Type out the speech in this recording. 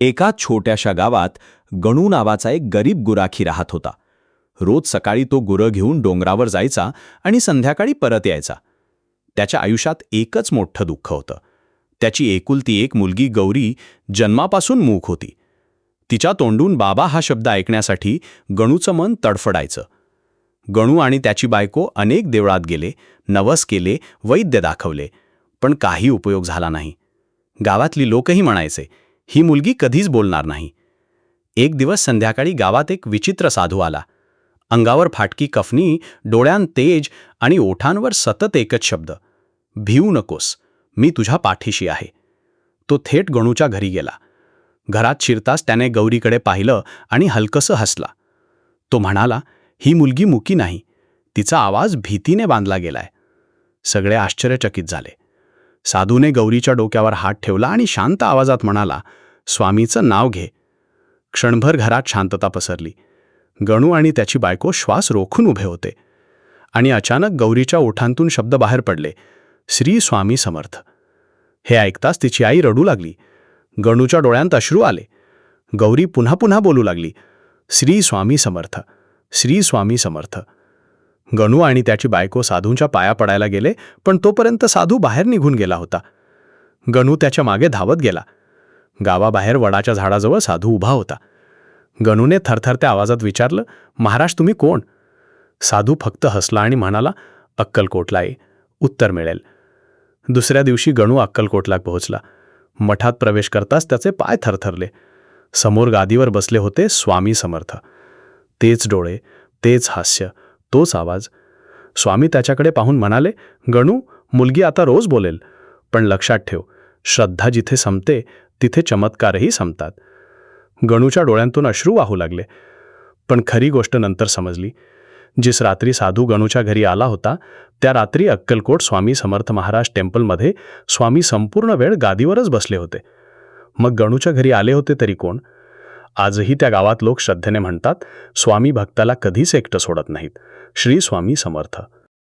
एका छोट्याशा गावात गणू नावाचा एक गरीब गुराखी राहत होता. रोज सकाळी तो गुरं घेऊन डोंगरावर जायचा आणि संध्याकाळी परत यायचा. त्याच्या आयुष्यात एकच मोठं दुःख होतं. त्याची एकुलती एक मुलगी गौरी जन्मापासून मूक होती. तिच्या तोंडून बाबा हा शब्द ऐकण्यासाठी गणूचं मन तडफडायचं. गणू आणि त्याची बायको अनेक देवळात गेले, नवस केले, वैद्य दाखवले, पण काही उपयोग झाला नाही. गावातली लोकही म्हणायचे, ही मुलगी कधीच बोलणार नाही. एक दिवस संध्याकाळी गावात एक विचित्र साधू आला. अंगावर फाटकी कफनी, डोळ्यांत तेज आणि ओठांवर सतत एकच शब्द, भिवू नकोस, मी तुझ्या पाठीशी आहे. तो थेट गणूच्या घरी गेला. घरात शिरताच त्याने गौरीकडे पाहिलं आणि हलकसं हसला. तो म्हणाला, ही मुलगी मुकी नाही, तिचा आवाज भीतीने बांधला गेलाय. सगळे आश्चर्यचकित झाले. साधूने गौरीच्या डोक्यावर हात ठेवला आणि शांत आवाजात म्हणाला, स्वामीचं नाव घे. क्षणभर घरात शांतता पसरली. गणू आणि त्याची बायको श्वास रोखून उभे होते. आणि अचानक गौरीच्या ओठांतून शब्द बाहेर पडले, श्री स्वामी समर्थ. हे ऐकताच तिची आई रडू लागली. गणूच्या डोळ्यांत अश्रू आले. गौरी पुन्हा पुन्हा बोलू लागली, श्री स्वामी समर्थ, श्री स्वामी समर्थ. गणू आणि त्याची बायको साधूंच्या पाया पडायला गेले, पण तोपर्यंत साधू बाहेर निघून गेला होता. गणू त्याच्या मागे धावत गेला. गावाबाहेर वडाच्या झाडाजवळ साधू उभा होता. गणूने थरथरत्या आवाजात विचारलं, महाराज तुम्ही कोण? साधू फक्त हसला आणि म्हणाला, अक्कलकोटला ये, उत्तर मिळेल. दुसऱ्या दिवशी गणू अक्कलकोटला पोहोचला. मठात प्रवेश करताच त्याचे पाय थरथरले. समोर गादीवर बसले होते स्वामी समर्थ. तेच डोळे, तेच हास्य, तोच आवाज. स्वामी त्याच्याकडे पाहून म्हणाले, गणू, मुलगी आता रोज बोलेल, पण लक्षात ठेव, श्रद्धा जिथे संपते तिथे चमत्कारही संपतात. गणूच्या डोळ्यांतून अश्रू वाहू लागले. पण खरी गोष्ट नंतर समजली. जिस रात्री साधू गणूच्या घरी आला होता, त्या रात्री अक्कलकोट स्वामी समर्थ महाराज टेम्पलमध्ये स्वामी संपूर्ण वेळ गादीवरच बसले होते. मग गणूच्या घरी आले होते तरी कोण? आजही त्या गावात लोक श्रद्धेने म्हणतात, स्वामी भक्ताला कधीच एकटं सोडत नाहीत. श्री स्वामी समर्थ.